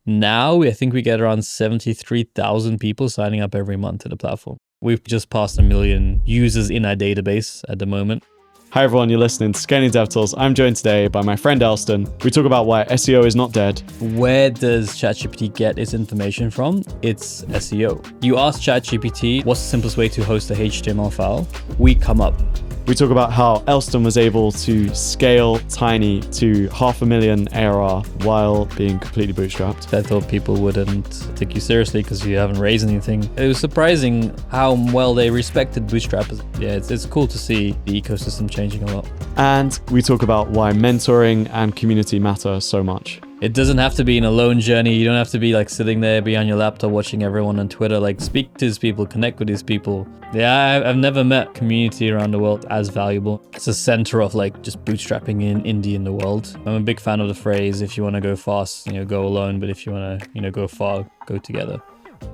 Now, I think we get around 73,000 people signing up every month to the platform. We've just passed 1 million users in our database at the moment. Hi everyone, you're listening to Scaling Dev Tools. I'm joined today by my friend Elston. We talk about why SEO is not dead. Where does ChatGPT get its information from? It's SEO. You ask ChatGPT, what's the simplest way to host a HTML file? We come up. We talk about how Elston was able to scale Tiiny to 500,000 ARR while being completely bootstrapped. I thought people wouldn't take you seriously because you haven't raised anything. It was surprising how well they respected bootstrappers. Yeah, it's cool to see the ecosystem changing a lot. And we talk about why mentoring and community matter so much. It doesn't have to be an alone journey. You don't have to be like sitting there behind your laptop watching everyone on Twitter. Like, speak to these people, connect with these people. Yeah, I've never met community around the world as valuable. It's the center of like just bootstrapping in indie in the world. I'm a big fan of the phrase, if you want to go fast, go alone. But if you want to, go far, go together.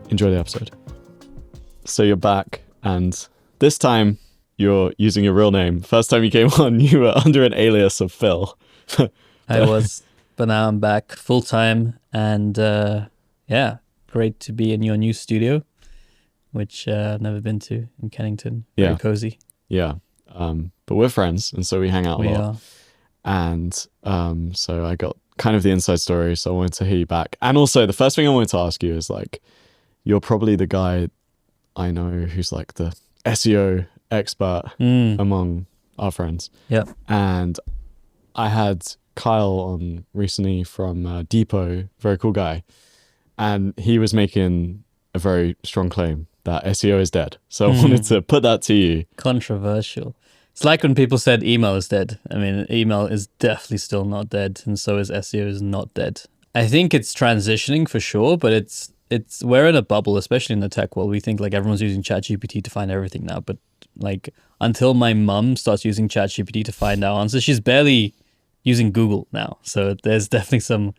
Enjoy the episode. So you're back, and this time you're using your real name. First time you came on, you were under an alias of Phil. I was. But now I'm back full time, and great to be in your new studio, which I've never been to in Kennington. Very cozy. Yeah, but we're friends, and so we hang out a lot. Are. And so I got kind of the inside story, so I wanted to hear you back. And also, the first thing I wanted to ask you is like, you're probably the guy I know who's like the SEO expert among our friends. Yeah. And I had Kyle on recently from Depot, very cool guy, and he was making a very strong claim that SEO is dead. So I wanted to put that to you. Controversial. It's like when people said email is dead. I mean, email is definitely still not dead, and so is SEO is not dead. I think it's transitioning for sure, but it's we're in a bubble, especially in the tech world. We think like everyone's using ChatGPT to find everything now, but like until my mum starts using ChatGPT to find our answers, she's barely using Google now. So there's definitely some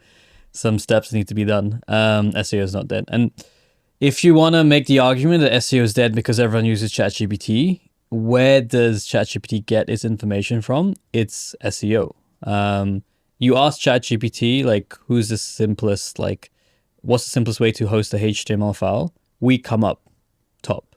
steps that need to be done. SEO is not dead. And if you want to make the argument that SEO is dead because everyone uses ChatGPT, where does ChatGPT get its information from? It's SEO. You ask ChatGPT, like, what's the simplest way to host a HTML file? We come up top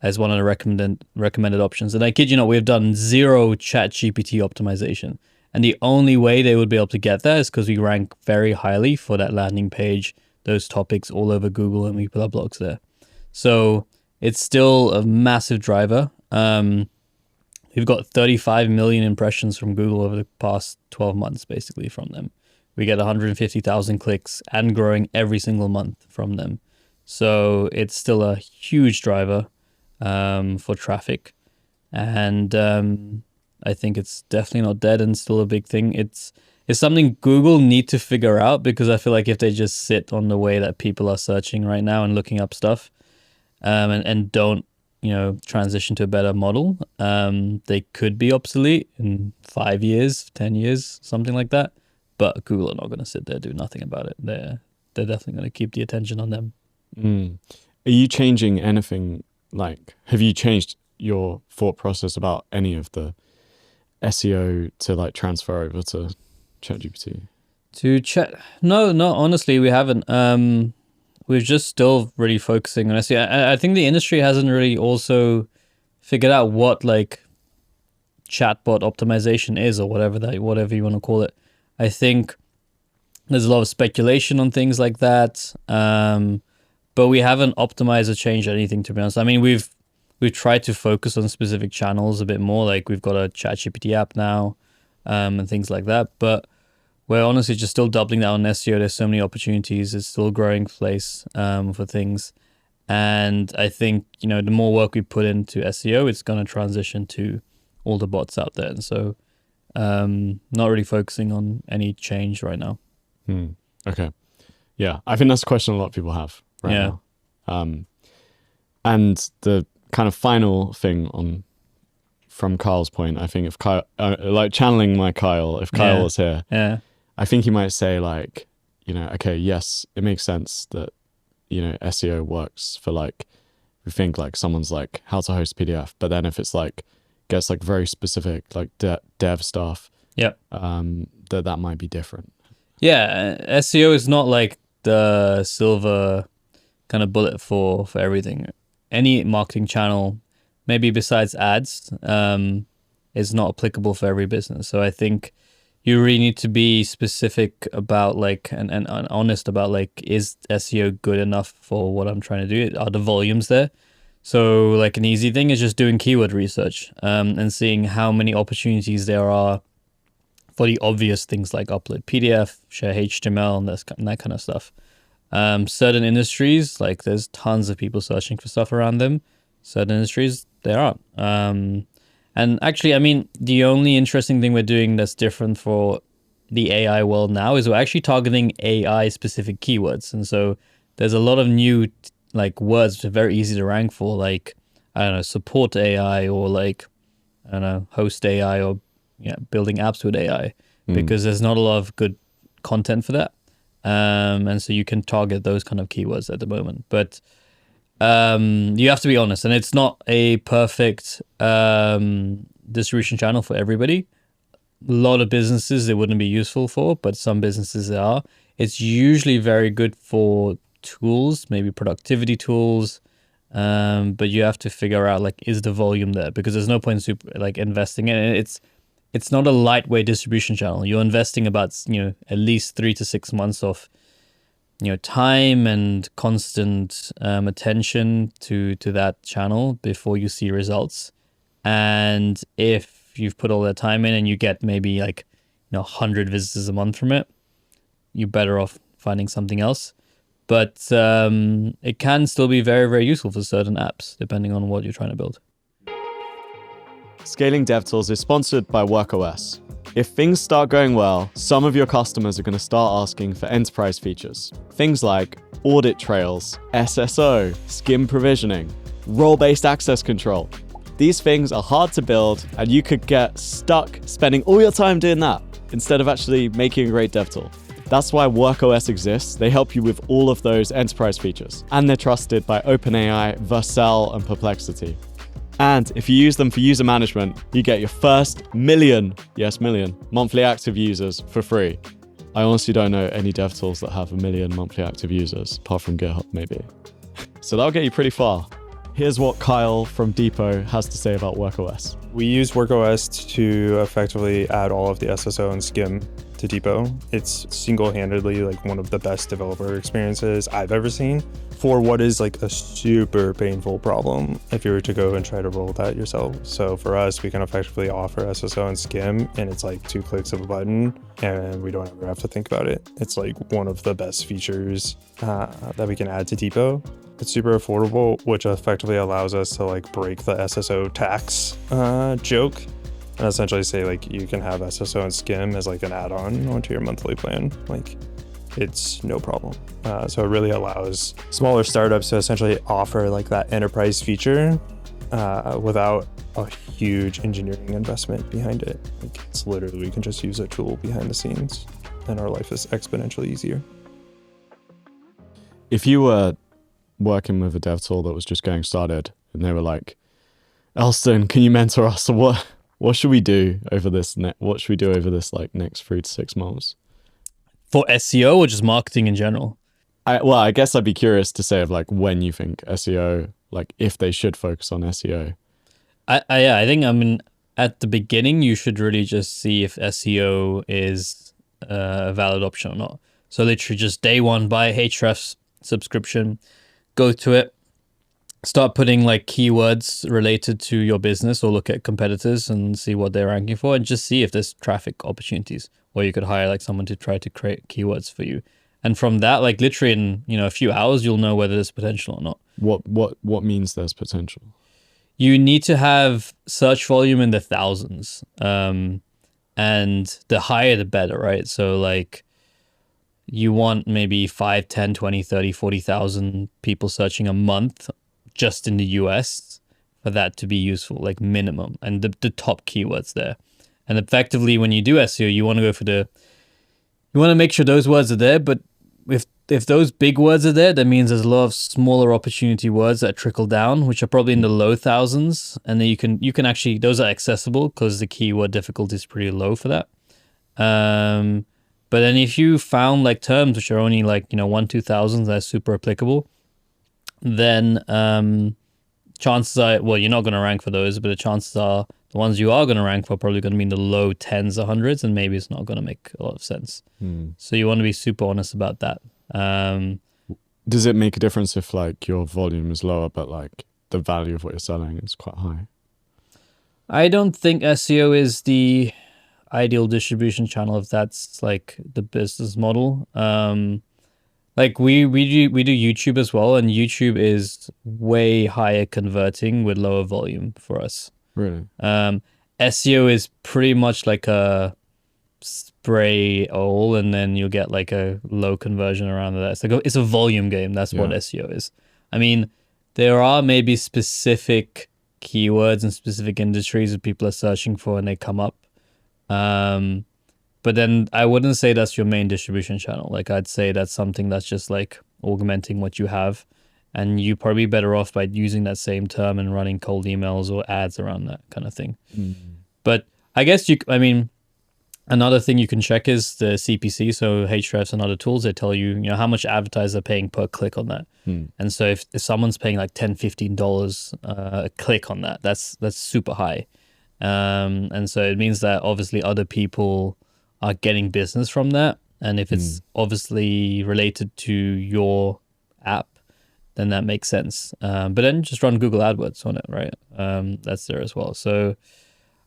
as one of the recommended options. And I kid you not, we've done zero ChatGPT optimization. And the only way they would be able to get that is because we rank very highly for that landing page, those topics all over Google, and we put our blogs there. So it's still a massive driver. We've got 35 million impressions from Google over the past 12 months, basically, from them. We get 150,000 clicks and growing every single month from them. So it's still a huge driver for traffic. And I think it's definitely not dead and still a big thing. It's something Google need to figure out, because I feel like if they just sit on the way that people are searching right now and looking up stuff and don't, transition to a better model, they could be obsolete in 5 years, 10 years, something like that. But Google are not going to sit there and do nothing about it. They're definitely going to keep the attention on them. Are you changing anything? Like, have you changed your thought process about any of the SEO to like transfer over to ChatGPT? No, honestly, we haven't. We're just still really focusing on SEO. I think the industry hasn't really also figured out what like chatbot optimization is, or whatever you want to call it. I think there's a lot of speculation on things like that, but we haven't optimized or changed anything, to be honest. I mean, we've tried to focus on specific channels a bit more. Like we've got a ChatGPT app now, and things like that. But we're honestly just still doubling down on SEO. There's so many opportunities. It's still a growing place for things. And I think, the more work we put into SEO, it's going to transition to all the bots out there. And so not really focusing on any change right now. Okay. Yeah, I think that's a question a lot of people have right now. And the kind of final thing from Kyle's point, I think if Kyle, like channeling my Kyle, if Kyle was here, I think he might say like, okay, yes, it makes sense that, SEO works for like, we think like someone's like how to host PDF, but then if it's like, gets like very specific, like dev stuff, that might be different. Yeah, SEO is not like the silver kind of bullet for everything. Any marketing channel, maybe besides ads, is not applicable for every business. So I think you really need to be specific about like and honest about like, is SEO good enough for what I'm trying to do? Are the volumes there? So like an easy thing is just doing keyword research, and seeing how many opportunities there are for the obvious things like upload PDF, share HTML, and that kind of stuff. Certain industries, like there's tons of people searching for stuff around them. Certain industries, there aren't. And actually, I mean, the only interesting thing we're doing that's different for the AI world now is we're actually targeting AI specific keywords. And so there's a lot of new like words that are very easy to rank for, like, I don't know, support AI, or like, I don't know, host AI, or building apps with AI, because there's not a lot of good content for that. And so you can target those kind of keywords at the moment. But you have to be honest, and it's not a perfect distribution channel for everybody. A lot of businesses it wouldn't be useful for, but some businesses are. It's usually very good for tools, maybe productivity tools, but you have to figure out like, is the volume there? Because there's no point like investing in it. It's not a lightweight distribution channel. You're investing about at least 3 to 6 months of time and constant attention to that channel before you see results. And if you've put all that time in and you get maybe like 100 visitors a month from it, you're better off finding something else. But it can still be very, very useful for certain apps, depending on what you're trying to build. Scaling DevTools is sponsored by WorkOS. If things start going well, some of your customers are going to start asking for enterprise features. Things like audit trails, SSO, skim provisioning, role-based access control. These things are hard to build, and you could get stuck spending all your time doing that instead of actually making a great dev tool. That's why WorkOS exists. They help you with all of those enterprise features, and they're trusted by OpenAI, Vercel, and Perplexity. And if you use them for user management, you get your first million monthly active users for free. I honestly don't know any dev tools that have 1 million monthly active users, apart from GitHub maybe. So that'll get you pretty far. Here's what Kyle from Depot has to say about WorkOS. We use WorkOS to effectively add all of the SSO and skim to Depot. It's single-handedly like one of the best developer experiences I've ever seen for what is like a super painful problem if you were to go and try to roll that yourself. So for us, we can effectively offer SSO and skim, and it's like 2 clicks of a button, and we don't ever have to think about it. It's like one of the best features that we can add to Depot. It's super affordable, which effectively allows us to like break the SSO tax joke, and essentially say like you can have SSO and skim as like an add-on onto your monthly plan. Like, it's no problem. So it really allows smaller startups to essentially offer like that enterprise feature without a huge engineering investment behind it. Like, it's literally, we can just use a tool behind the scenes and our life is exponentially easier. If you were working with a dev tool that was just getting started and they were like, Elston, can you mentor us? What should we do over this like next 3 to 6 months? For SEO or just marketing in general? I guess I'd be curious to say of like when you think SEO, like if they should focus on SEO. I think at the beginning you should really just see if SEO is a valid option or not. So literally just day one, buy a Hrefs subscription, go to it, start putting like keywords related to your business, or look at competitors and see what they're ranking for, and just see if there's traffic opportunities, or you could hire like someone to try to create keywords for you. And from that, like literally in a few hours, you'll know whether there's potential or not. What means there's potential? You need to have search volume in the thousands, and the higher the better, right? So like you want maybe 5, 10, 20, 30, 40,000 people searching a month just in the US for that to be useful, like minimum, and the top keywords there. And effectively, when you do SEO, you want to go for you want to make sure those words are there, but if those big words are there, that means there's a lot of smaller opportunity words that trickle down, which are probably in the low thousands, and then you can actually, those are accessible because the keyword difficulty is pretty low for that. But then if you found like terms which are only like, 1-2 thousand, that's super applicable, then chances are, well, you're not going to rank for those, but the chances are the ones you are going to rank for are probably going to be in the low tens or hundreds, and maybe it's not going to make a lot of sense. So you want to be super honest about that. Does it make a difference if like your volume is lower, but like the value of what you're selling is quite high? I don't think SEO is the ideal distribution channel if that's like the business model. Like we do YouTube as well, and YouTube is way higher converting with lower volume for us. Really? SEO is pretty much like a spray all, and then you'll get like a low conversion around that. It's like it's a volume game. That's what SEO is. I mean, there are maybe specific keywords and specific industries that people are searching for and they come up. But then I wouldn't say that's your main distribution channel. Like I'd say that's something that's just like augmenting what you have, and you're probably better off by using that same term and running cold emails or ads around that kind of thing. But I guess another thing you can check is the CPC. So Ahrefs and other tools, they tell you, how much advertisers are paying per click on that. And so if someone's paying like $10-15 a click on that, that's super high. And so it means that obviously other people are getting business from that. And if it's obviously related to your app, then that makes sense. But then just run Google AdWords on it, right? That's there as well. So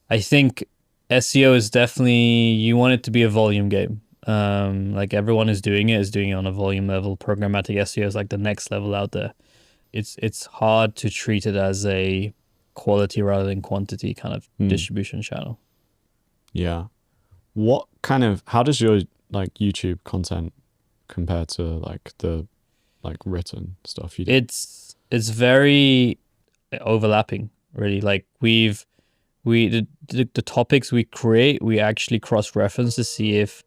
I think SEO is definitely, you want it to be a volume game. Like everyone is doing it on a volume level. Programmatic SEO is like the next level out there. It's hard to treat it as a quality rather than quantity kind of distribution channel. Yeah. How does your like YouTube content compare to like the like written stuff you do? It's very overlapping, really. Like the topics we create, we actually cross-reference to see if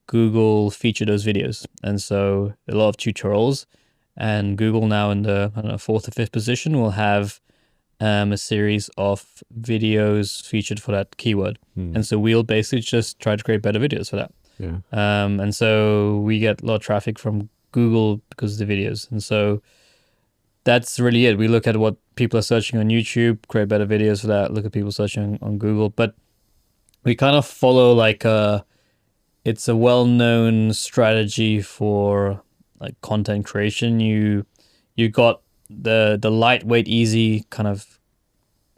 Google featured those videos. And so a lot of tutorials, and Google now in the, I don't know, 4th or 5th position will have a series of videos featured for that keyword. And so we'll basically just try to create better videos for that. Yeah. And so we get a lot of traffic from Google because of the videos. And so that's really it. We look at what people are searching on YouTube, create better videos for that, look at people searching on Google. But we kind of follow like it's a well-known strategy for like content creation. You got the lightweight, easy kind of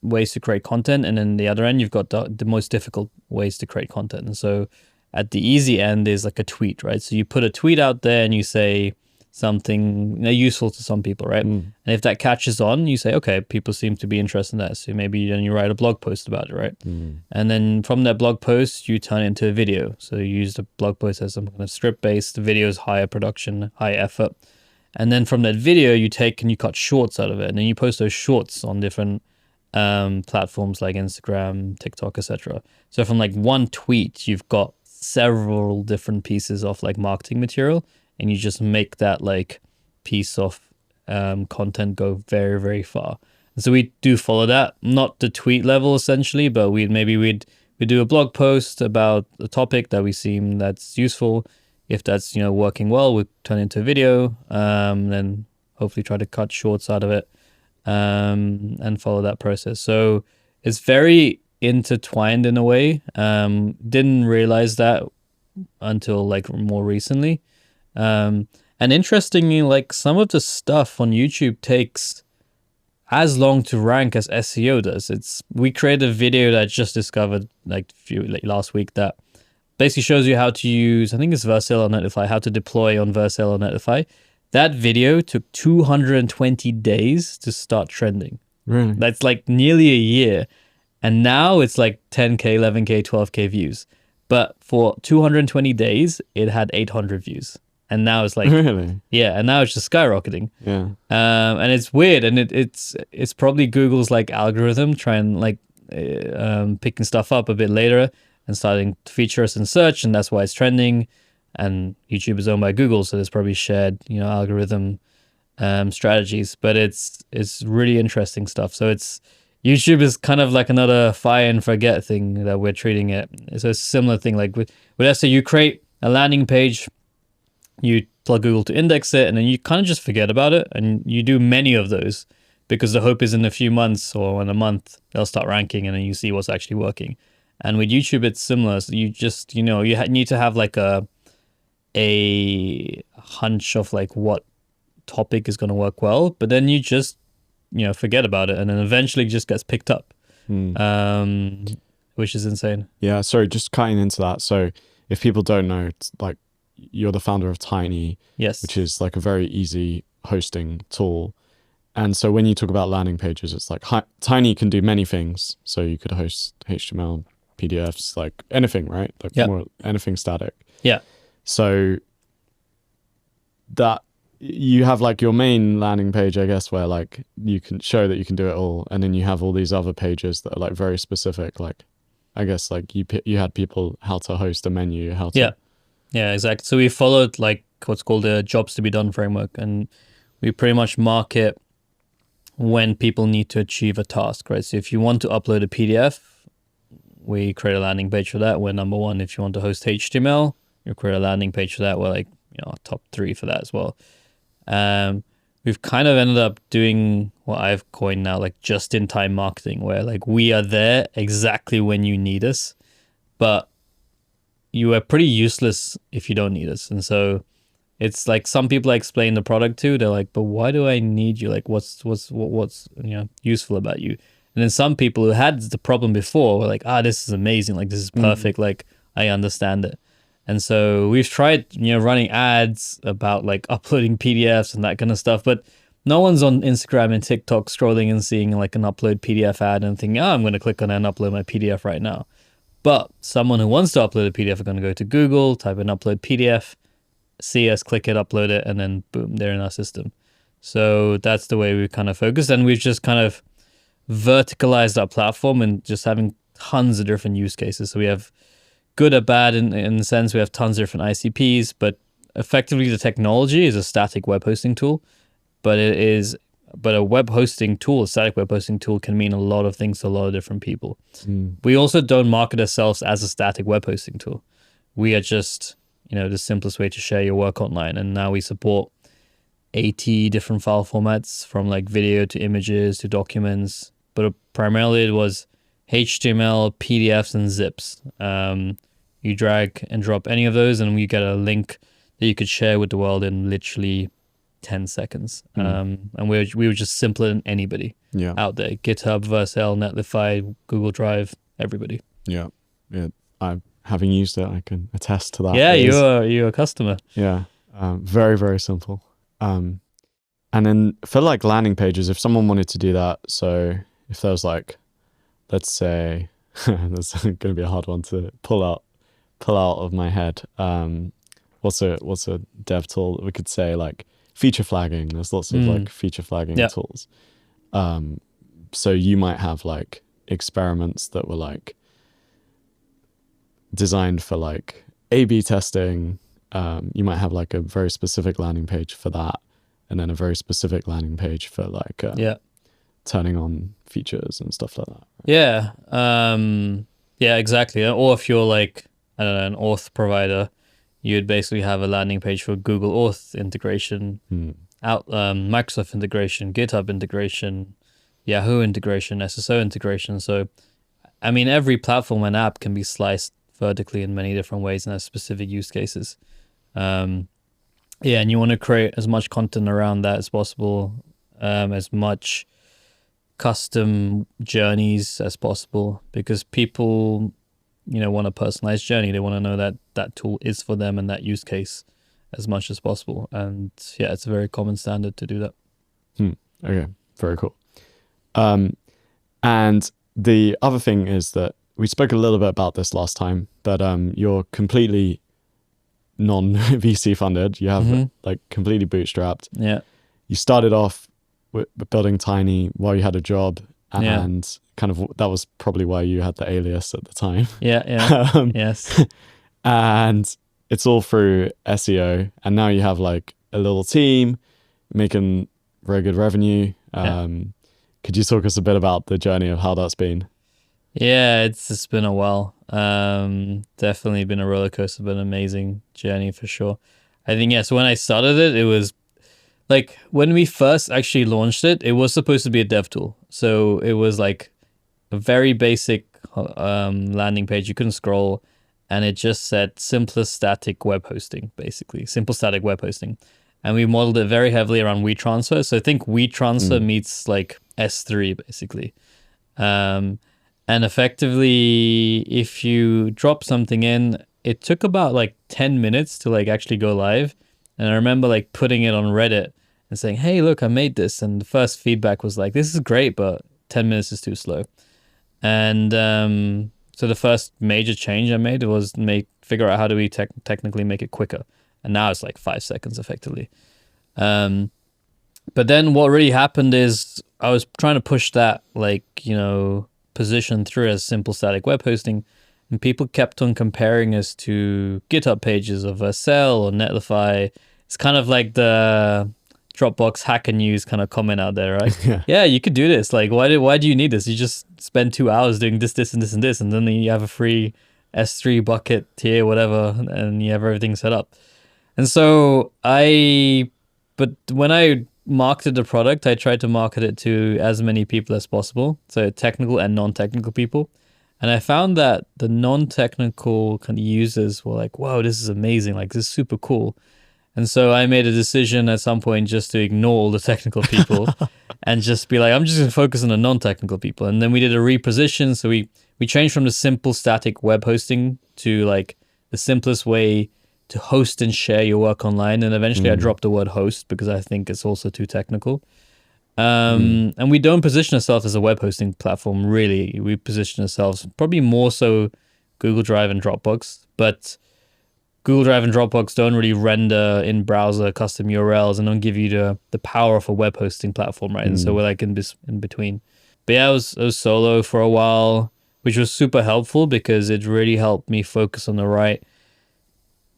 ways to create content, and then the other end you've got the most difficult ways to create content. And so at the easy end is like a tweet, right? So you put a tweet out there and you say something useful to some people, right? And if that catches on, you say, okay, people seem to be interested in that, so maybe then you write a blog post about it, right? And then from that blog post you turn it into a video. So you use the blog post as some kind of script based. The video is higher production, high effort. And then from that video, you take and you cut shorts out of it, and then you post those shorts on different platforms like Instagram, TikTok, etc. So from like one tweet, you've got several different pieces of like marketing material, and you just make that like piece of content go very, very far. And so we do follow that, not the tweet level essentially, but we'd do a blog post about a topic that we seem that's useful. If that's working well, we turn it into a video, then hopefully try to cut shorts out of it, and follow that process. So it's very intertwined in a way. Didn't realize that until like more recently. And interestingly, like some of the stuff on YouTube takes as long to rank as SEO does. We created a video that I just discovered like last week that basically shows you how to use, I think it's Vercel or Netlify, how to deploy on Vercel or Netlify. That video took 220 days to start trending. Really? That's like nearly a year. And now it's like 10K, 11K, 12K views. But for 220 days, it had 800 views. And now it's like, really? Yeah, and now it's just skyrocketing. Yeah. And it's weird, and it's probably Google's like algorithm trying like picking stuff up a bit later and starting to feature us in search, and that's why it's trending. And YouTube is owned by Google, so there's probably shared, algorithm strategies. But it's really interesting stuff. So YouTube is kind of like another fire and forget thing that we're treating it. It's a similar thing. Like with SEO, you create a landing page, you tell Google to index it, and then you kind of just forget about it, and you do many of those because the hope is in a few months or in a month they'll start ranking, and then you see what's actually working. And with YouTube, it's similar. So you just, you need to have like a hunch of like what topic is going to work well, but then you just, forget about it, and then eventually it just gets picked up, which is insane. Yeah, sorry, just cutting into that. So if people don't know, it's like you're the founder of Tiiny, Yes. which is like a very easy hosting tool. And so when you talk about landing pages, it's like Tiiny can do many things. So you could host HTML, PDFs, like anything, right? Like more anything static. Yeah. So that you have like your main landing page, I guess, where like you can show that you can do it all, and then you have all these other pages that are like very specific. Like, I guess like you had people how to host a menu, how to yeah, exactly. So we followed like what's called a jobs to be done framework, and we pretty much market when people need to achieve a task, right? So if you want to upload a PDF, we create a landing page for that. We're number one. If you want to host HTML, you create a landing page for that. We're like, top 3 for that as well. We've kind of ended up doing what I've coined now, like just-in-time marketing, where like we are there exactly when you need us, but you are pretty useless if you don't need us. And so it's like some people I explain the product to, they're like, but why do I need you? Like what's useful about you? And then some people who had the problem before were like, this is amazing. Like this is perfect. Like I understand it. And so we've tried, running ads about like uploading PDFs and that kind of stuff, but no one's on Instagram and TikTok scrolling and seeing like an upload PDF ad and thinking, I'm going to click on that and upload my PDF right now. But someone who wants to upload a PDF are going to go to Google, type in upload PDF, see us, click it, upload it, and then boom, they're in our system. So that's the way we kind of focused. And we've just kind of verticalized our platform and just having tons of different use cases. So we have good or bad in the sense we have tons of different ICPs, but effectively the technology is a static web hosting tool, but a web hosting tool, a static web hosting tool can mean a lot of things to a lot of different people. We also don't market ourselves as a static web hosting tool. We are just, the simplest way to share your work online. And now we support 80 different file formats from like video to images to documents, but primarily it was HTML, PDFs, and zips. You drag and drop any of those, and you get a link that you could share with the world in literally 10 seconds. And we were just simpler than anybody out there. GitHub, Vercel, Netlify, Google Drive, everybody. Yeah. I having used it, I can attest to that. Yeah, you're a customer. Yeah. Very, very simple. And then for like landing pages, if someone wanted to do that, so if there was like, let's say, that's going to be a hard one to pull out of my head. What's a dev tool that we could say, like feature flagging? There's lots of like feature flagging tools. So you might have like experiments that were like designed for like A/B testing. You might have like a very specific landing page for that, and then a very specific landing page for like turning on features and stuff like that. Right? Yeah, exactly. Or if you're like, I don't know, an auth provider, you'd basically have a landing page for Google Auth integration, Microsoft integration, GitHub integration, Yahoo integration, SSO integration. So, I mean, every platform and app can be sliced vertically in many different ways and has specific use cases. And you want to create as much content around that as possible, as much custom journeys as possible, because people, want a personalized journey. They want to know that that tool is for them and that use case as much as possible. And it's a very common standard to do that. Okay, very cool. And the other thing is that we spoke a little bit about this last time, but you're completely non-VC funded. You have like completely bootstrapped. Yeah. You started off with building Tiiny while you had a job, and kind of that was probably why you had the alias at the time. Yes. And it's all through SEO, and now you have like a little team making very good revenue. Could you talk us a bit about the journey of how that's been? Yeah, it's been a while. Definitely been a roller coaster, but an amazing journey for sure. I think yes, when I started it, it was like when we first actually launched it, it was supposed to be a dev tool. So it was like a very basic landing page. You couldn't scroll, and it just said simple static web hosting, basically simple static web hosting. And we modeled it very heavily around WeTransfer. So I think WeTransfer meets like S3 basically. Um, and effectively, if you drop something in, it took about like 10 minutes to like actually go live. And I remember like putting it on Reddit and saying, hey, look, I made this. And the first feedback was like, this is great, but 10 minutes is too slow. And so the first major change I made was figure out how do we technically make it quicker. And now it's like 5 seconds effectively. But then what really happened is I was trying to push that position through as simple static web hosting, and people kept on comparing us to GitHub pages of Vercel or Netlify. It's kind of like the Dropbox Hacker News kind of comment out there, right? Yeah, you could do this. Like, why do you need this? You just spend 2 hours doing this, this, and this, and this, and then you have a free S3 bucket tier, whatever, and you have everything set up. And so but when I marketed the product, I tried to market it to as many people as possible, so technical and non-technical people. And I found that the non-technical kind of users were like, "Whoa, this is amazing! Like, this is super cool." And so I made a decision at some point just to ignore all the technical people and just be like, I'm just going to focus on the non-technical people. And then we did a reposition. So we changed from the simple static web hosting to like the simplest way to host and share your work online. And eventually I dropped the word host because I think it's also too technical. And we don't position ourselves as a web hosting platform, really. We position ourselves probably more so Google Drive and Dropbox, but Google Drive and Dropbox don't really render in browser custom URLs and don't give you the power of a web hosting platform, right? And so we're like in between. But yeah, I was solo for a while, which was super helpful because it really helped me focus on the right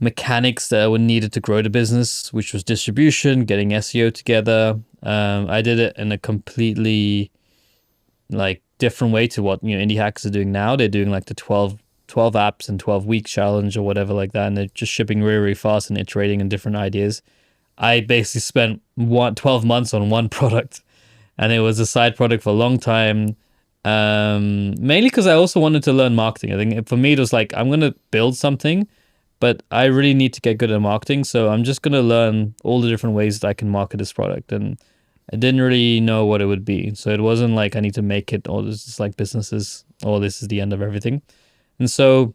mechanics that were needed to grow the business, which was distribution, getting SEO together. I did it in a completely like different way to what indie hackers are doing now. They're doing like the 12 apps in 12 weeks challenge or whatever like that, and they're just shipping really, really fast and iterating on different ideas. I basically spent 12 months on one product, and it was a side product for a long time, mainly because I also wanted to learn marketing. I think for me it was like, I'm going to build something, but I really need to get good at marketing, so I'm just going to learn all the different ways that I can market this product. And I didn't really know what it would be, so it wasn't like I need to make it, or this is like businesses, or this is the end of everything. And so,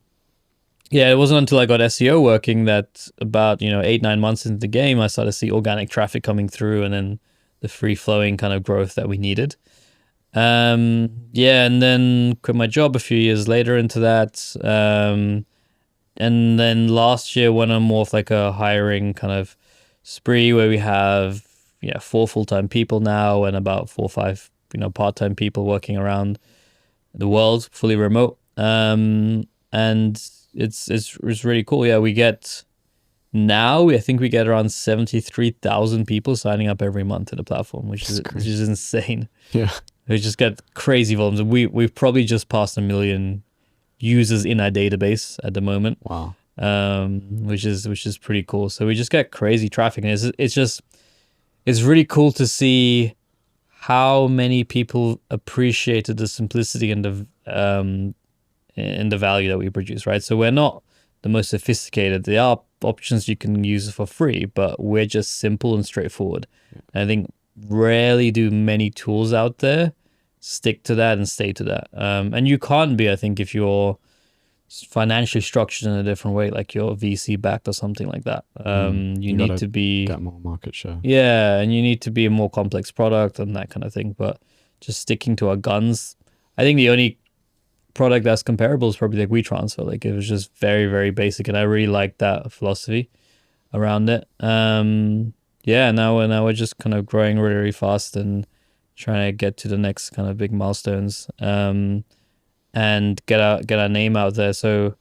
yeah, it wasn't until I got SEO working that about 8-9 months into the game, I started to see organic traffic coming through, and then the free flowing kind of growth that we needed. Yeah, and then quit my job a few years later into that. And then last year went on more of like a hiring kind of spree where we have 4 full-time people now and about 4 or 5 part-time people working around the world, fully remote. And it's really cool. Yeah, we get now, I think we get around 73,000 people signing up every month to the platform, which is insane. Yeah, we just get crazy volumes. We've probably just passed 1 million users in our database at the moment. Wow. Which is pretty cool. So we just get crazy traffic, and it's really cool to see how many people appreciated the simplicity and the value that we produce, right? So we're not the most sophisticated. There are options you can use for free, but we're just simple and straightforward. Yeah. And I think rarely do many tools out there stick to that and stay to that. And you can't be, I think, if you're financially structured in a different way, like you're VC backed or something like that. You need to be get more market share. Yeah, and you need to be a more complex product and that kind of thing. But just sticking to our guns, I think the only product that's comparable is probably like WeTransfer. Like it was just very, very basic, and I really liked that philosophy around it. Yeah, now we're just kind of growing really, really fast and trying to get to the next kind of big milestones, and get our name out there. So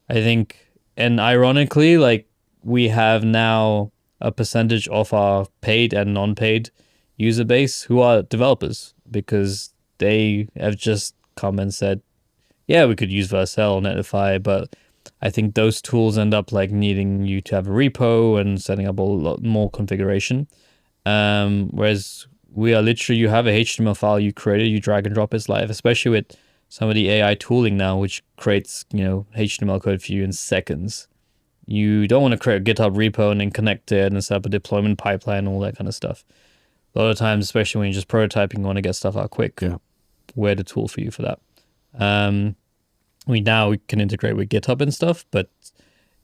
I think, and ironically, like we have now a percentage of our paid and non-paid user base who are developers, because they have just come and said, yeah, we could use Vercel or Netlify, but I think those tools end up like needing you to have a repo and setting up a lot more configuration. Whereas we are literally, you have a HTML file you created, you drag and drop it live, especially with some of the AI tooling now, which creates, HTML code for you in seconds. You don't want to create a GitHub repo and then connect it and set up a deployment pipeline, all that kind of stuff. A lot of times, especially when you're just prototyping, you want to get stuff out quick. Yeah. We're the tool for you for that. We can integrate with GitHub and stuff, but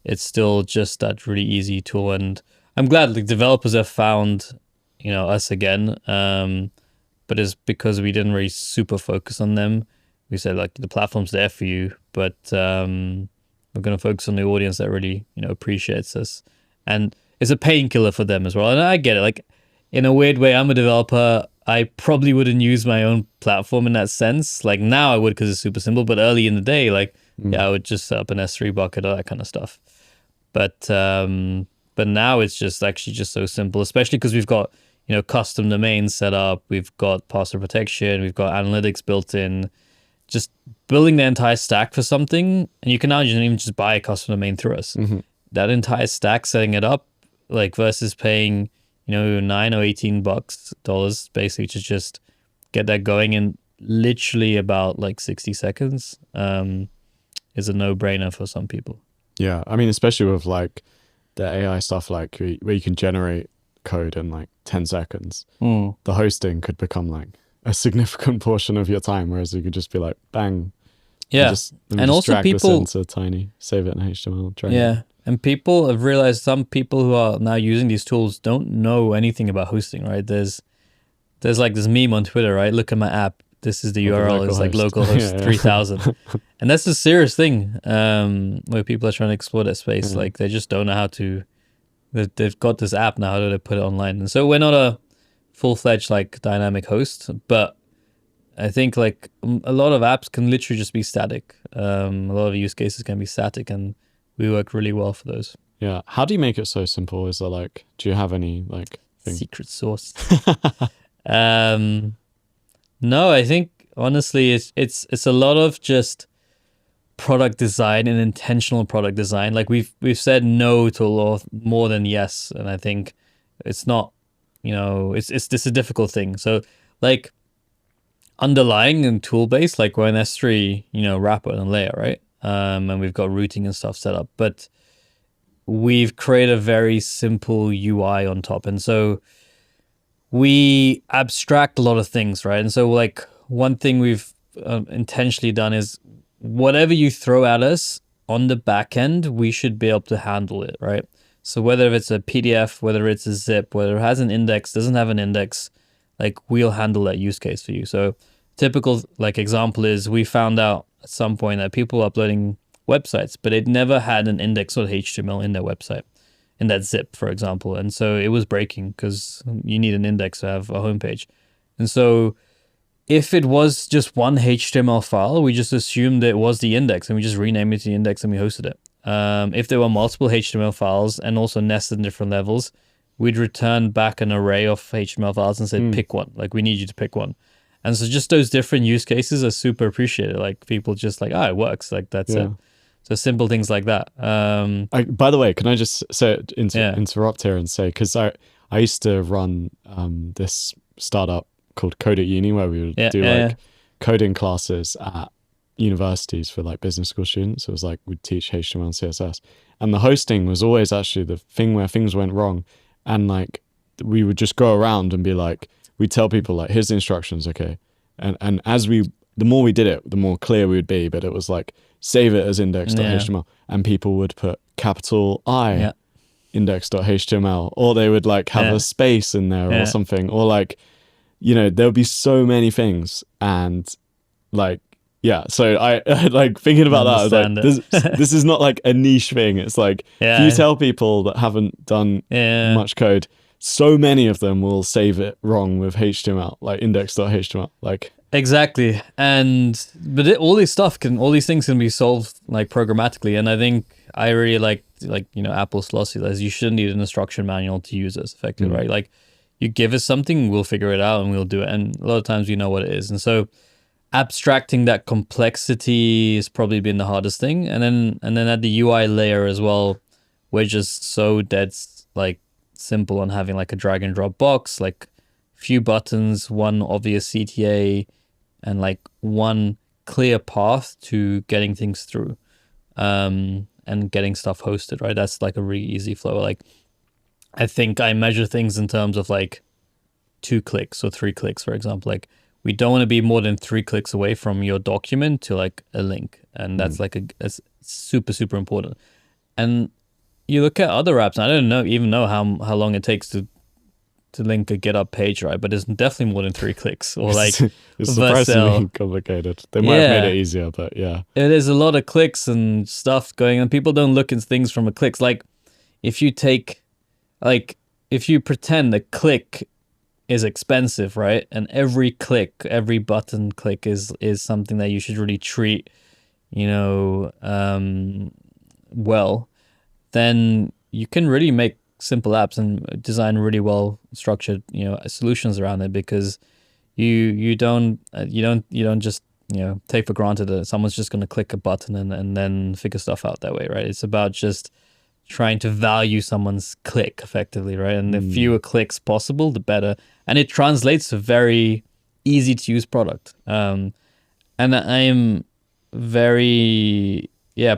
it's still just that really easy tool. And I'm glad the developers have found, us again. But it's because we didn't really super focus on them. We said like the platform's there for you, but we're going to focus on the audience that really, appreciates us. And it's a painkiller for them as well. And I get it. Like in a weird way, I'm a developer. I probably wouldn't use my own platform in that sense. Like now I would because it's super simple. But early in the day, I would just set up an S3 bucket, all that kind of stuff. But now it's just actually just so simple, especially because we've got, custom domains set up. We've got password protection. We've got analytics built in. Just building the entire stack for something, and you can now even just buy a custom domain through us. Mm-hmm. That entire stack, setting it up, like versus paying, $9 or $18 basically to just get that going in literally about like 60 seconds, is a no-brainer for some people. Yeah, I mean, especially with like the AI stuff, like where you can generate code in like 10 seconds, the hosting could become like a significant portion of your time, whereas you could just be like, bang. Yeah. And also drag people this into Tiny, save it in HTML. Yeah. And people have realized, some people who are now using these tools don't know anything about hosting, right? There's like this meme on Twitter, right? Look at my app. This is the URL. It's like localhost 3000. And that's a serious thing, where people are trying to explore that space. Like they just don't know how to, they've got this app now, how do they put it online? And so we're not a full-fledged like dynamic host, but I think like a lot of apps can literally just be static. A lot of use cases can be static, and we work really well for those. Yeah. How do you make it so simple? Is there like, do you have any like secret sauce? No, I think honestly it's a lot of just product design and intentional product design. Like we've said no to a lot more than yes, and I think it's not, it's this a difficult thing. So like underlying and tool based, like we're an S3, wrapper and layer, right? And we've got routing and stuff set up, but we've created a very simple UI on top, and so we abstract a lot of things, right? And so like one thing we've intentionally done is whatever you throw at us on the back end, we should be able to handle it, right? So whether it's a PDF, whether it's a zip, whether it has an index, doesn't have an index, like we'll handle that use case for you. So typical like example is we found out at some point that people were uploading websites, but it never had an index or HTML in their website, in that zip, for example. And so it was breaking because you need an index to have a homepage. And so if it was just one HTML file, we just assumed that it was the index and we just renamed it to the index and we hosted it. If there were multiple HTML files and also nested in different levels, we'd return back an array of HTML files and say, pick one. Like, we need you to pick one. And so just those different use cases are super appreciated. Like, people just like, it works. Like, that's it. So simple things like that. By the way, can I just interrupt here and say, because I used to run this startup called Code at Uni, where we would do coding classes at universities for like business school students. It was like we'd teach HTML and CSS, and the hosting was always actually the thing where things went wrong. And like we would just go around and be like, we'd tell people like, here's the instructions, okay, and the more we did it, the more clear we would be. But it was like, save it as index.html, and people would put capital I index.html, or they would like have a space in there or something, or like, there would be so many things. And like, so I like thinking about that, I was like, this is not like a niche thing. It's like, if you tell people that haven't done much code, so many of them will save it wrong with HTML, like index.html, like. Exactly. But all these things can be solved like programmatically. And I think I really like Apple's philosophy is you shouldn't need an instruction manual to use this effectively, right? Like, you give us something, we'll figure it out and we'll do it. And a lot of times we know what it is. And so abstracting that complexity has probably been the hardest thing. And then at the UI layer as well, we're just so dead like simple on having like a drag and drop box, like few buttons, one obvious CTA, and like one clear path to getting things through, and getting stuff hosted, right? That's like a really easy flow. Like I think I measure things in terms of like 2 clicks or 3 clicks, for example. Like we don't want to be more than 3 clicks away from your document to like a link, and that's that's super super important. And you look at other apps, and I don't even know how long it takes to link a GitHub page, right? But it's definitely more than 3 clicks, or like it's surprisingly Vercel. complicated. They might have made it easier, but yeah. It is a lot of clicks and stuff going on. People don't look at things from a clicks. Like if you take, like if you pretend a click is expensive, right? And every click, every button click is something that you should really treat, well, then you can really make simple apps and design really well structured, solutions around it, because you don't just take for granted that someone's just going to click a button and then figure stuff out that way, right? It's about just trying to value someone's click effectively, right? And the fewer clicks possible, the better. And it translates to a very easy to use product. And I'm very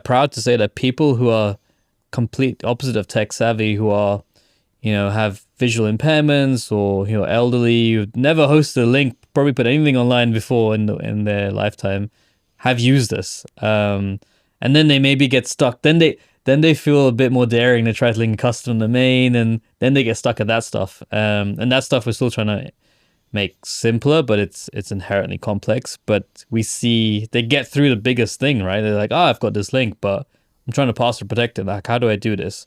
proud to say that people who are complete opposite of tech savvy, who are have visual impairments or elderly, who've never hosted a link, probably put anything online before in their lifetime, have used this. And then they maybe get stuck. Then they feel a bit more daring to try to link a custom domain, and then they get stuck at that stuff. And that stuff we're still trying to make simpler, but it's inherently complex. But we see they get through the biggest thing, right? They're like, I've got this link, but I'm trying to password protect it. Like, how do I do this?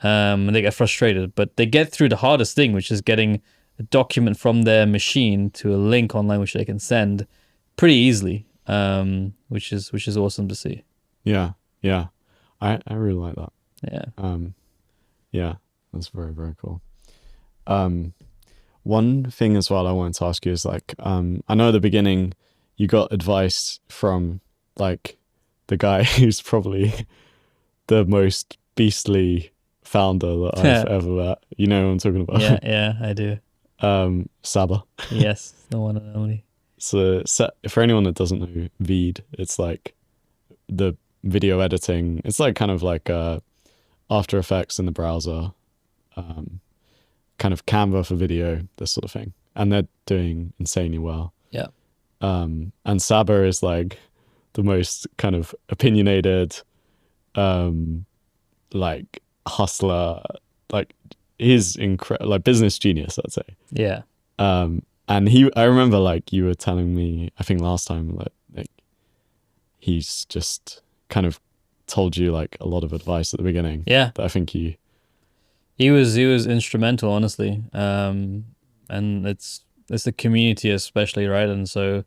And they get frustrated, but they get through the hardest thing, which is getting a document from their machine to a link online, which they can send pretty easily, which is awesome to see. Yeah. I really like that. Yeah. Yeah, that's very, very cool. One thing as well I wanted to ask you is like, I know at the beginning you got advice from like the guy who's probably the most beastly founder that I've ever met. You know what I'm talking about? Yeah, I do. Saba. Yes, the one and only. So for anyone that doesn't know Veed, it's like the video editing. It's like kind of like After Effects in the browser, kind of Canva for video, this sort of thing. And they're doing insanely well. Yeah. And Saba is like the most kind of opinionated, like hustler, like he's incredible, like business genius, I'd say. Yeah. And I remember like you were telling me, I think last time, like he's just kind of told you like a lot of advice at the beginning. Yeah. But I think he was instrumental, honestly. And it's the community especially, right? And so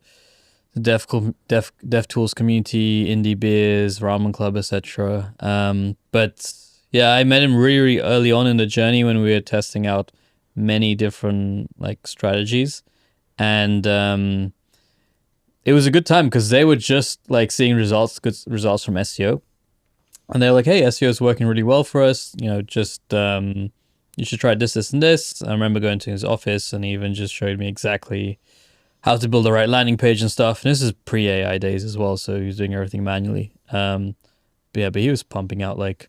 the dev tools community, indie beers, Ramen Club, etc. But yeah, I met him really, really early on in the journey when we were testing out many different like strategies, and it was a good time because they were just like seeing good results from SEO, and they're like, "Hey, SEO is working really well for us. Just you should try this, and this." I remember going to his office, and he even just showed me exactly how to build the right landing page and stuff. And this is pre-AI days as well, so he was doing everything manually. But he was pumping out like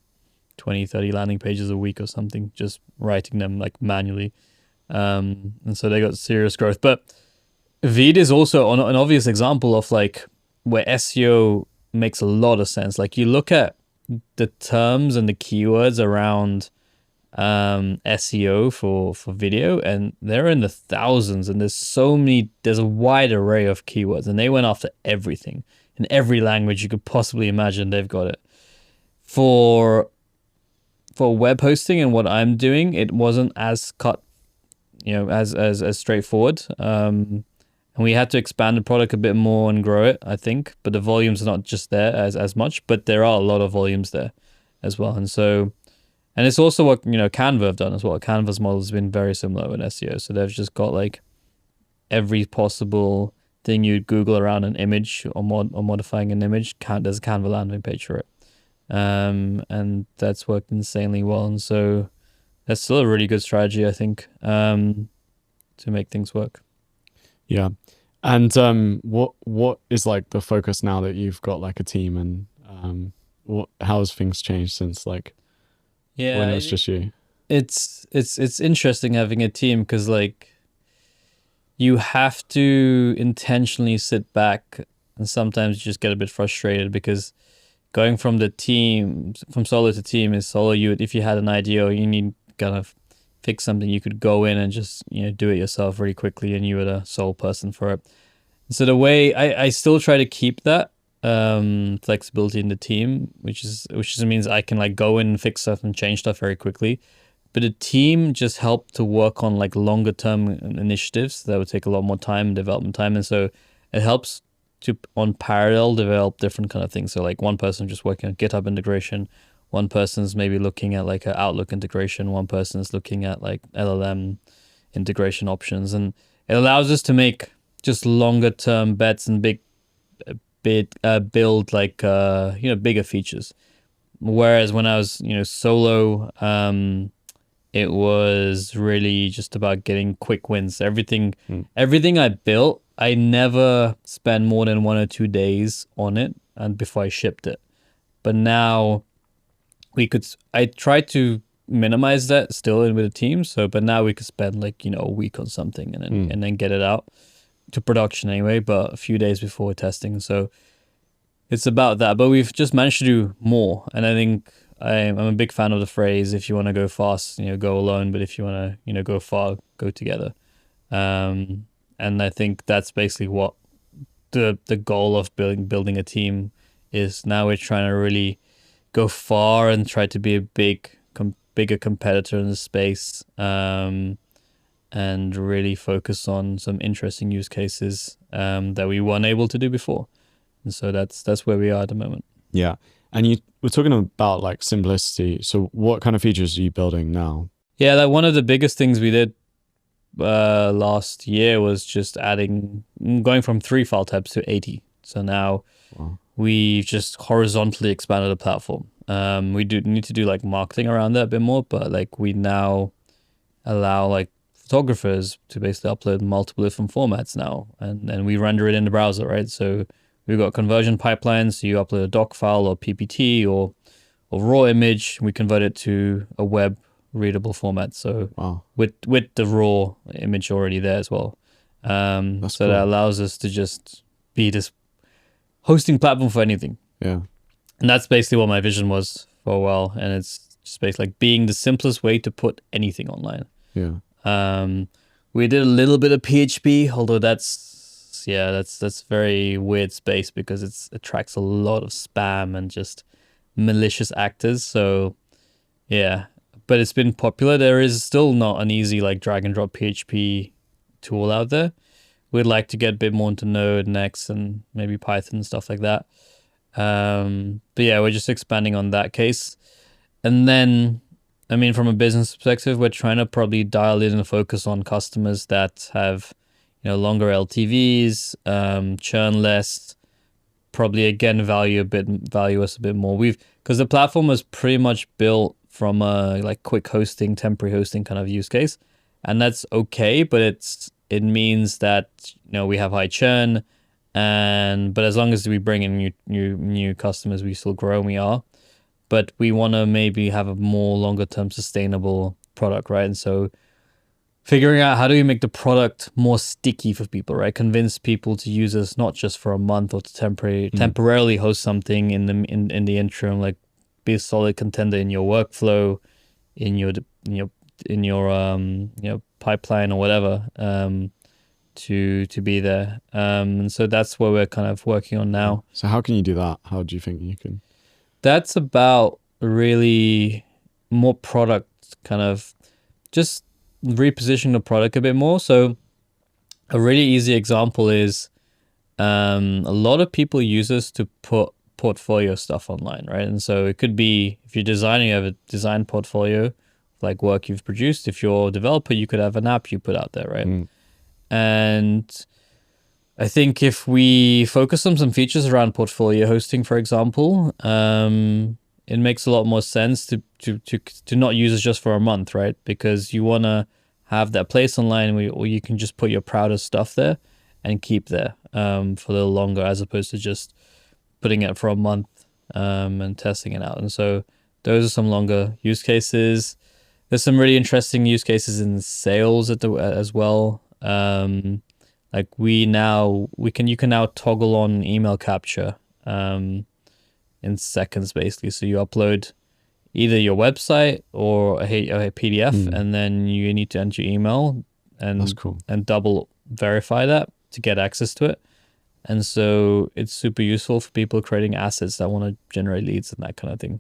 20, 30 landing pages a week or something, just writing them like manually. And so they got serious growth. But Veed is also an obvious example of like where SEO makes a lot of sense. Like you look at the terms and the keywords around SEO for video, and they're in the thousands, and there's a wide array of keywords, and they went after everything in every language you could possibly imagine. They've got it for web hosting, and what I'm doing, it wasn't as cut, as straightforward. And we had to expand the product a bit more and grow it, I think. But the volumes are not just there as much, but there are a lot of volumes there as well. And it's also what Canva have done as well. Canva's model has been very similar with SEO. So they've just got like every possible thing you'd Google around an image or modifying an image, there's a Canva landing page for it. And that's worked insanely well. And so that's still a really good strategy, I think, to make things work. Yeah. And what is like the focus now that you've got like a team, and how has things changed since like when it was just you? It's interesting having a team, because like you have to intentionally sit back, and sometimes you just get a bit frustrated, because going from solo to team is solo. If you had an idea or you need kind of fix something, you could go in and just do it yourself really quickly, and you were the sole person for it. So the way I still try to keep that flexibility in the team, which means I can like go in and fix stuff and change stuff very quickly. But the team just helped to work on like longer term initiatives that would take a lot more time, development time, and so it helps to on parallel develop different kind of things. So like one person just working on GitHub integration, one person's maybe looking at like an Outlook integration, one person's looking at like LLM integration options, and it allows us to make just longer term bets and build like bigger features. Whereas when I was solo, it was really just about getting quick wins. Everything I built, I never spent more than 1 or 2 days on it and before I shipped it. But now I tried to minimize that still with the team. But now we could spend like, a week on something and then get it out to production anyway, but a few days before testing. So it's about that. But we've just managed to do more. And I think I'm a big fan of the phrase, if you want to go fast, go alone. But if you want to, go far, go together. And I think that's basically what the goal of building a team is. Now we're trying to really go far and try to be a bigger competitor in the space, and really focus on some interesting use cases that we weren't able to do before. And so that's where we are at the moment. Yeah. And you were talking about like simplicity. So what kind of features are you building now? Yeah, like one of the biggest things we did last year was just going from 3 file types to 80. So now we've just horizontally expanded the platform. We do need to do like marketing around that a bit more, but like we now allow like photographers to basically upload multiple different formats now, and we render it in the browser, right? So we've got conversion pipelines. So you upload a doc file or PPT or raw image, we convert it to a web readable format. So with the raw image already there as well. So cool. That allows us to just be this hosting platform for anything. Yeah. And that's basically what my vision was for a while. And it's just basically like being the simplest way to put anything online. Yeah. We did a little bit of PHP, although that's very weird space because it attracts a lot of spam and just malicious actors. So yeah, but it's been popular. There is still not an easy like drag and drop PHP tool out there. We'd like to get a bit more into Node, Next, and maybe Python and stuff like that. But yeah, we're just expanding on that case. And then, I mean, from a business perspective, we're trying to probably dial in and focus on customers that have, longer LTVs, churn less, probably again value us a bit more. Because the platform was pretty much built from a like quick hosting, temporary hosting kind of use case, and that's okay. But it means that we have high churn, but as long as we bring in new customers, we still grow, and we are. But we want to maybe have a more longer term sustainable product, right? And so figuring out how do we make the product more sticky for people, right? Convince people to use us not just for a month or to temporarily host something in the interim, like be a solid contender in your workflow, in your pipeline or whatever, to be there. And so that's what we're kind of working on now. So how can you do that? How do you think you can? That's about really more product, kind of just repositioning the product a bit more. So a really easy example is a lot of people use us to put portfolio stuff online, right? And so it could be, if you're designing, you have a design portfolio, like work you've produced. If you're a developer, you could have an app you put out there, right? And I think if we focus on some features around portfolio hosting, for example, it makes a lot more sense to not use it just for a month, right? Because you want to have that place online where you can just put your proudest stuff there and keep there for a little longer, as opposed to just putting it for a month and testing it out. And so those are some longer use cases. There's some really interesting use cases in sales as well. Like you can now toggle on email capture in seconds, basically. So you upload either your website or a PDF, and then you need to enter your email That's cool. and double verify that to get access to it. And so it's super useful for people creating assets that want to generate leads and that kind of thing.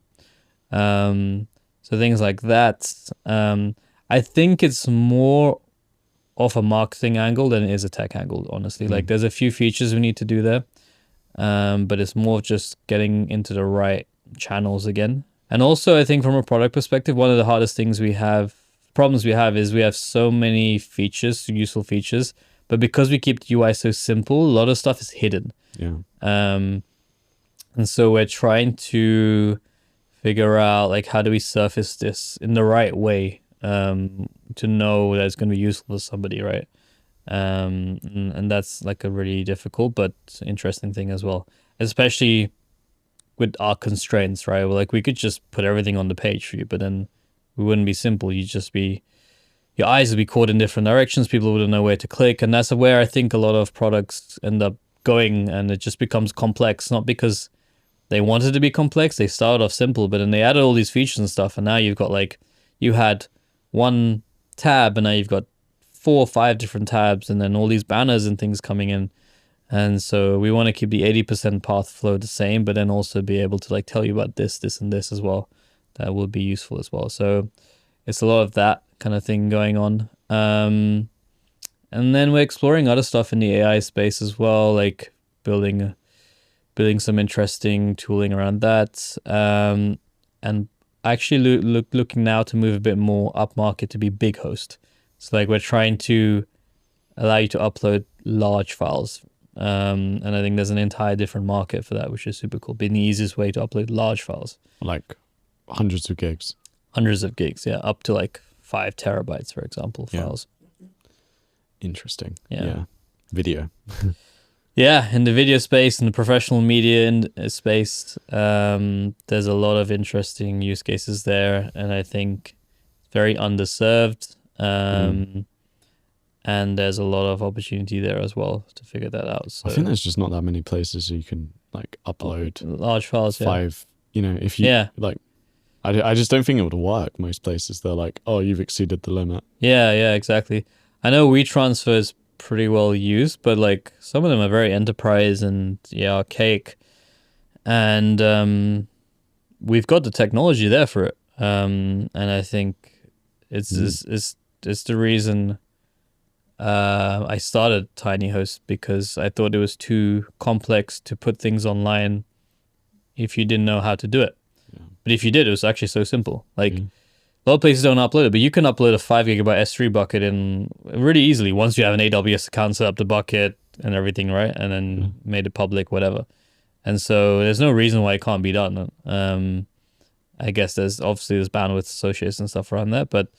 So things like that. I think it's more of a marketing angle than it is a tech angle, honestly. Like there's a few features we need to do there, but it's more just getting into the right channels again. And also I think from a product perspective, one of the hardest problems we have is we have so many features, useful features, but because we keep the UI so simple, a lot of stuff is hidden. Yeah. And so we're trying to figure out like how do we surface this in the right way to know that it's going to be useful for somebody, right? And that's like a really difficult but interesting thing as well, especially with our constraints, right? Well, like we could just put everything on the page for you, but then we wouldn't be simple. Your eyes would be caught in different directions. People wouldn't know where to click. And that's where I think a lot of products end up going, and it just becomes complex, not because they wanted to be complex. They started off simple, but then they added all these features and stuff. And now you've got you had one tab and now you've got 4 or 5 different tabs and then all these banners and things coming in. And so we want to keep the 80% path flow the same, but then also be able to tell you about this, and this as well. That will be useful as well. So it's a lot of that kind of thing going on. And then we're exploring other stuff in the AI space as well, like building some interesting tooling around that. And actually looking now to move a bit more upmarket to be big host. So we're trying to allow you to upload large files. And I think there's an entire different market for that, which is super cool. Being the easiest way to upload large files. Like hundreds of gigs. Hundreds of gigs, yeah. Up to 5 terabytes, for example, files. Interesting. Yeah. Video. Yeah, in the video space, in the professional media space, there's a lot of interesting use cases there, and I think very underserved. And there's a lot of opportunity there as well to figure that out. So I think there's just not that many places you can upload large files. 5. If you I just don't think it would work. Most places they're like, oh, you've exceeded the limit. Yeah, exactly. I know WeTransfer is pretty well used, but some of them are very enterprise and archaic, and we've got the technology there for it. And I think it's the reason I started Tiiny.host, because I thought it was too complex to put things online if you didn't know how to do it. Yeah. But if you did, it was actually so simple. A lot of places don't upload it, but you can upload a 5 gigabyte S3 bucket in really easily once you have an AWS account, set up the bucket and everything, right? And then made it public, whatever. And so there's no reason why it can't be done. I guess there's bandwidth associated and stuff around that, but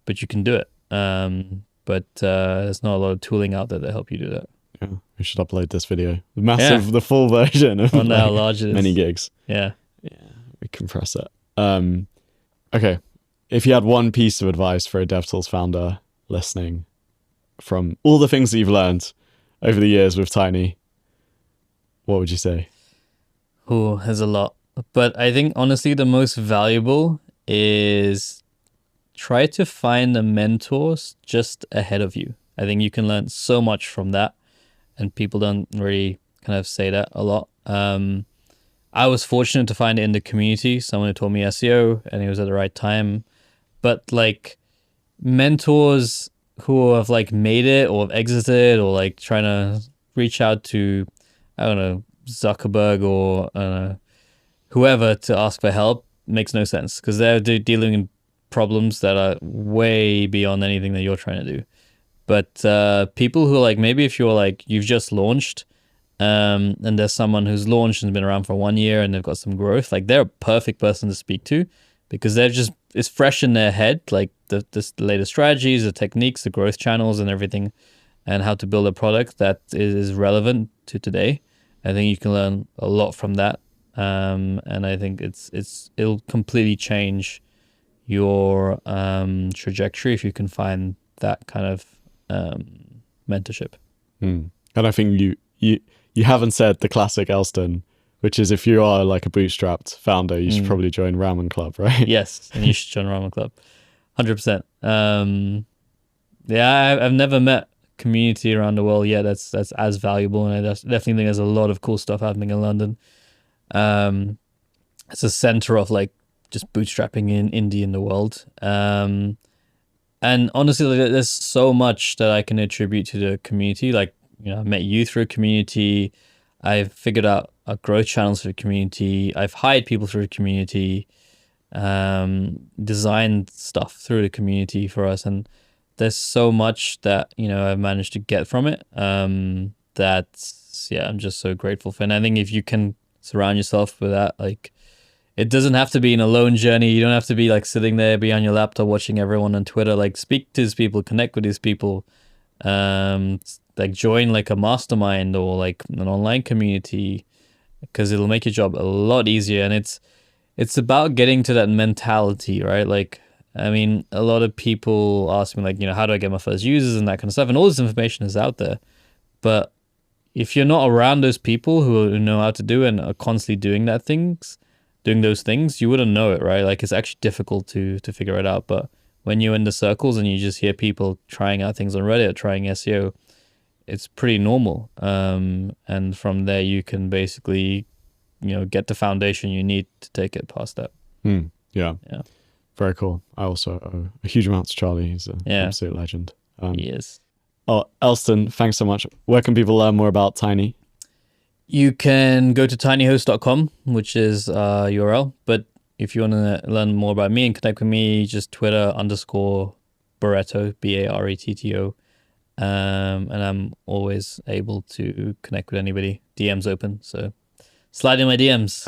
you can do it. But there's not a lot of tooling out there that help you do that. Yeah, we should upload this video. The full version of how large it is. Many gigs. Yeah, we compress it. Okay, if you had one piece of advice for a DevTools founder listening from all the things that you've learned over the years with Tiiny, what would you say? Oh, there's a lot. But I think honestly the most valuable is try to find the mentors just ahead of you. I think you can learn so much from that, and people don't really kind of say that a lot. I was fortunate to find it in the community, someone who taught me SEO, and it was at the right time. But mentors who have made it or have exited, or trying to reach out to, I don't know, Zuckerberg or whoever to ask for help makes no sense, because they're dealing in problems that are way beyond anything that you're trying to do. But people who like, maybe if you're like, you've just launched, and there's someone who's launched and been around for 1 year and they've got some growth, like they're a perfect person to speak to, because it's fresh in their head, like the latest strategies, the techniques, the growth channels and everything, and how to build a product that is relevant to today. I think you can learn a lot from that. And I think it'll completely change your trajectory if you can find that kind of mentorship. And I think you haven't said the classic Elston, which is if you are like a bootstrapped founder, you should probably join Ramen Club, right? Yes, and you should join Ramen Club, 100%. Yeah, I've never met community around the world yet that's as valuable, and I definitely think there's a lot of cool stuff happening in London. It's a center of like just bootstrapping in indie in the world. And honestly, like, there's so much that I can attribute to the community. Like, I met you through a community. I've figured out growth channels for the community. I've hired people through the community, designed stuff through the community for us. And there's so much that, I've managed to get from it. I'm just so grateful for. And I think if you can surround yourself with that, like, it doesn't have to be an alone journey. You don't have to be like sitting there behind your laptop watching everyone on Twitter. Like, speak to these people, connect with these people, like join like a mastermind or like an online community, because it'll make your job a lot easier. And it's about getting to that mentality, right? Like, I mean, a lot of people ask me like, how do I get my first users and that kind of stuff? And all this information is out there. But if you're not around those people who know how to do and are constantly doing those things, you wouldn't know it, right? Like, it's actually difficult to figure it out. But when you're in the circles and you just hear people trying out things on Reddit, trying SEO, it's pretty normal. And from there, you can basically, get the foundation you need to take it past that. Yeah. Very cool. I also owe a huge amount to Charlie. He's an absolute legend. He is. Oh, Elston, thanks so much. Where can people learn more about Tiiny? You can go to tinyhost.com, which is URL. But if you want to learn more about me and connect with me, just Twitter _Baretto, Baretto. And I'm always able to connect with anybody. DM's open, so slide in my DMs.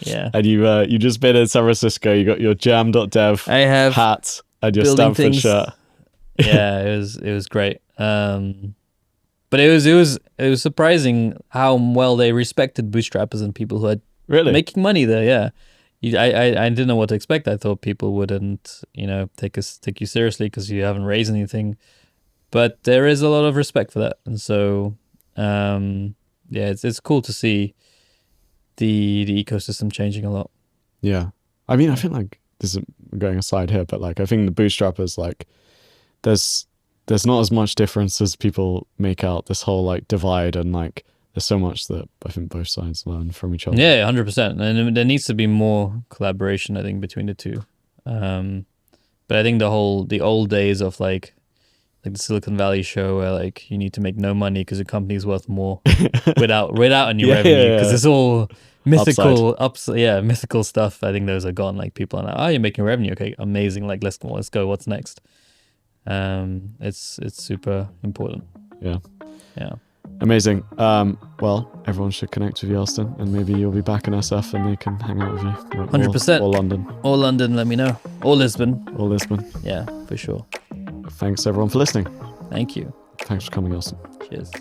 Yeah. And you just been in San Francisco. You got your jam.dev I have hat and your Stanford shirt. Yeah, it was great. But it was surprising how well they respected bootstrappers and people who are really making money there. Yeah. I didn't know what to expect. I thought people wouldn't, take you seriously because you haven't raised anything. But there is a lot of respect for that. And so, it's cool to see the ecosystem changing a lot. Yeah. I mean, I think like, this is going aside here, but like, I think the bootstrappers, like, there's not as much difference as people make out, this whole like divide, and like, there's so much that I think both sides learn from each other. Yeah, 100%. And there needs to be more collaboration, I think, between the two. But I think the old days of like the Silicon Valley show where like you need to make no money because your company's worth more without any revenue, because it's all mythical mythical stuff. I think those are gone. Like, people are like, oh, you're making revenue, okay, amazing, like let's go, what's next? It's super important. Yeah Amazing. Well, everyone should connect with you, Elston, and maybe you'll be back in SF and they can hang out with you. 100%. Or London. Or London, let me know. Or Lisbon. Yeah, for sure. Thanks everyone for listening. Thank you. Thanks for coming, Elston. Cheers.